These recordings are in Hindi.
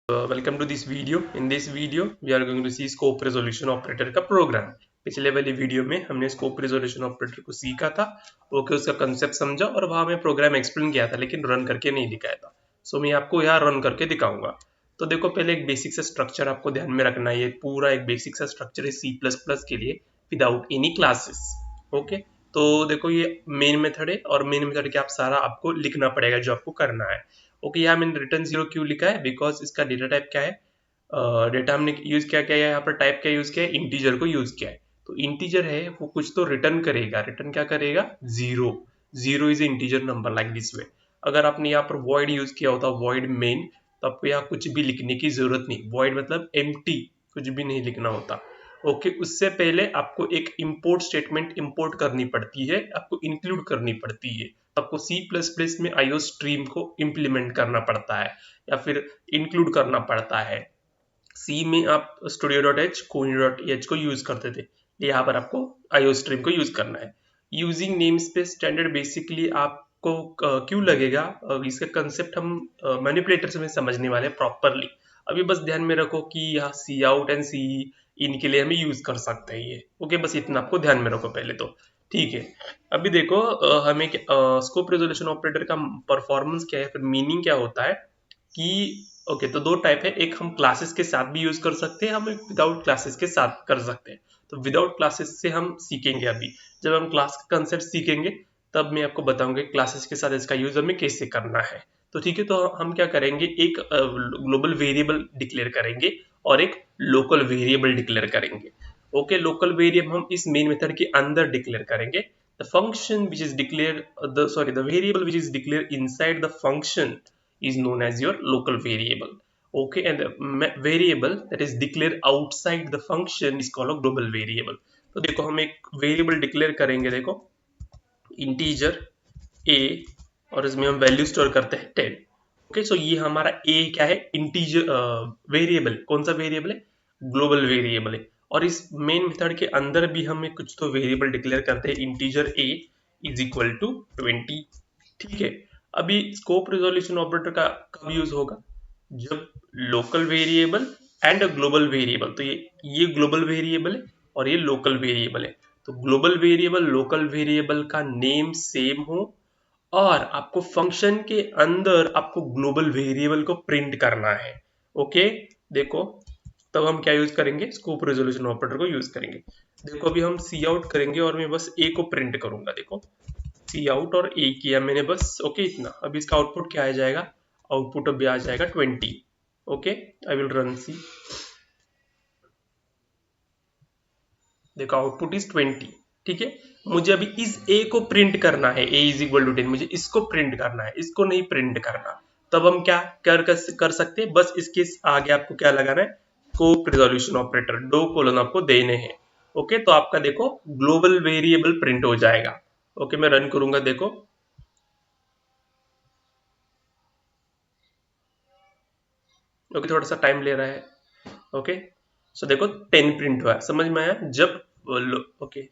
Welcome to this video. In this video we are going to see scope resolution operator का प्रोग्राम। पिछले वाली वीडियो में हमने स्कोप रेजोल्यूशन ऑपरेटर को सीखा था, ओके, उसका कंसेप्ट समझा और वहां में प्रोग्राम एक्सप्लेन किया था, लेकिन रन करके नहीं दिखाया था। सो मैं आपको यहाँ रन करके दिखाऊंगा। तो देखो, पहले एक बेसिक सा स्ट्रक्चर आपको ध्यान में रखना है। ये पूरा एक बेसिक सा स्ट्रक्चर है C++ के लिए विदाउट एनी क्लासेस। ओके, तो देखो ये मेन मेथड है और मेन मेथड के आप सारा आपको लिखना पड़ेगा जो आपको करना है। ओके, यहाँ मैंने रिटर्न 0 क्यों लिखा है? बिकॉज इसका डेटा टाइप क्या है? डेटा हमने यूज क्या किया है, यहाँ पर टाइप क्या यूज किया है? इंटीजर को यूज किया है। तो इंटीजर है वो कुछ तो रिटर्न करेगा। रिटर्न क्या करेगा? Zero. Zero is integer number like this way. अगर आपने यहाँ पर वॉइड यूज किया होता, वॉइड मेन, तो आपको यहाँ कुछ भी लिखने की जरूरत नहीं। वॉइड मतलब एम्प्टी, कुछ भी नहीं लिखना होता। ओके, उससे पहले आपको एक इंपोर्ट स्टेटमेंट इंपोर्ट करनी पड़ती है, आपको इंक्लूड करनी पड़ती है। आपको C++ में IO स्ट्रीम को इम्प्लीमेंट करना पड़ता है या फिर इंक्लूड करना पड़ता है। सी में आप studio.h, conio.h को यूज करते थे, यहाँ पर आपको IO स्ट्रीम को यूज करना है। Using name space standard basically आपको क्यों लगेगा, इसका कंसेप्ट हम मैनिपुलेटर्स में समझने वाले हैं प्रॉपरली। अभी बस ध्यान में रखो कि यहाँ सी आउट एंड सी इनके लिए हमें यूज कर सकते हैं ये। ओके, बस इतना आपको ध्यान में रखो पहले तो। ठीक है, अभी देखो हमें स्कोप रेजोल्यूशन ऑपरेटर का परफॉर्मेंस क्या है, फिर मीनिंग क्या होता है कि ओके, तो दो टाइप है। एक हम क्लासेस के साथ भी यूज कर सकते हैं, हम एक विदाउट क्लासेस के साथ कर सकते हैं। तो विदाउट क्लासेस से हम सीखेंगे। अभी जब हम क्लास का कंसेप्ट सीखेंगे तब मैं आपको बताऊंगा क्लासेस के साथ इसका यूज हमें कैसे करना है। तो ठीक है, तो हम क्या करेंगे, एक ग्लोबल वेरिएबल डिक्लेयर करेंगे और एक लोकल वेरिएबल डिक्लेयर करेंगे। ओके, लोकल वेरिएबल हम इस मेन मेथड के अंदर डिक्लेयर करेंगे। The function which is declare the variable which is declare inside the function is known as your local variable. Okay, and the variable that is declared outside the function is called a global variable. तो देखो हम एक वेरिएबल डिक्लेयर करेंगे, देखो इंटीजर a, और इसमें हम वैल्यू स्टोर करते हैं 10। ओके, सो ये हमारा a क्या है? Integer variable. कौन सा वेरिएबल है? ग्लोबल वेरिएबल है। और इस मेन मेथड के अंदर भी हमें कुछ तो वेरिएबल डिक्लेयर करते हैं, integer a is equal to 20। ठीक है, अभी स्कोप रिजोल्यूशन ऑपरेटर का कब यूज होगा? जब local variable and global variable, तो ये ग्लोबल वेरिएबल है और ये लोकल वेरिएबल है। तो ग्लोबल वेरिएबल लोकल वेरिएबल का नेम सेम हो और आपको फंक्शन के अंदर आपको ग्लोबल वेरिएबल को प्रिंट करना है। ओके, देखो तब हम क्या यूज करेंगे? स्कोप रेजोल्यूशन ऑपरेटर को यूज करेंगे। देखो अभी हम सी आउट करेंगे और मैं बस ए को प्रिंट करूंगा। देखो सी आउट और ए किया मैंने बस। ओके, इतना। अब इसका आउटपुट क्या आ जाएगा? आउटपुट अभी आ जाएगा 20। ओके, आई विल रन सी। देखो आउटपुट इज 20। ठीक है, मुझे अभी इस ए को प्रिंट करना है। ए इज इक्वल टू 10, मुझे इसको प्रिंट करना है, इसको नहीं प्रिंट करना। तब हम क्या कर सकते हैं? बस इसके आगे आपको क्या लगाना है? स्कोप रिजोल्यूशन ऑपरेटर, दो कोलन आपको देने हैं। ओके, तो आपका देखो ग्लोबल वेरिएबल प्रिंट हो जाएगा। ओके, मैं रन करूंगा, देखो। ओके, थोड़ा सा टाइम ले रहा है। ओके, सो देखो 10 प्रिंट हुआ। समझ में आया? जब ओके,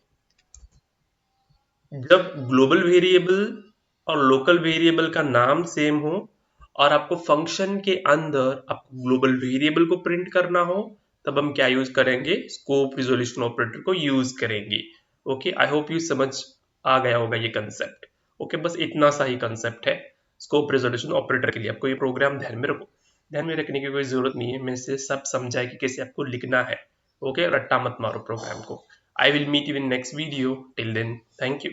जब ग्लोबल वेरिएबल और लोकल वेरिएबल का नाम सेम हो और आपको फंक्शन के अंदर आपको ग्लोबल वेरिएबल को प्रिंट करना हो, तब हम क्या यूज करेंगे? स्कोप रिजोल्यूशन ऑपरेटर को यूज करेंगे। ओके, आई होप यू समझ आ गया होगा ये कंसेप्ट। ओके, बस इतना सा ही कंसेप्ट है स्कोप रिजोल्यूशन ऑपरेटर के लिए। आपको ये प्रोग्राम ध्यान में रखो, ध्यान में रखने की कोई जरूरत नहीं है, मैं से सब समझाया कि कैसे आपको लिखना है। ओके, रट्टा मत मारो प्रोग्राम को। I will meet you in next video. Till then, thank you.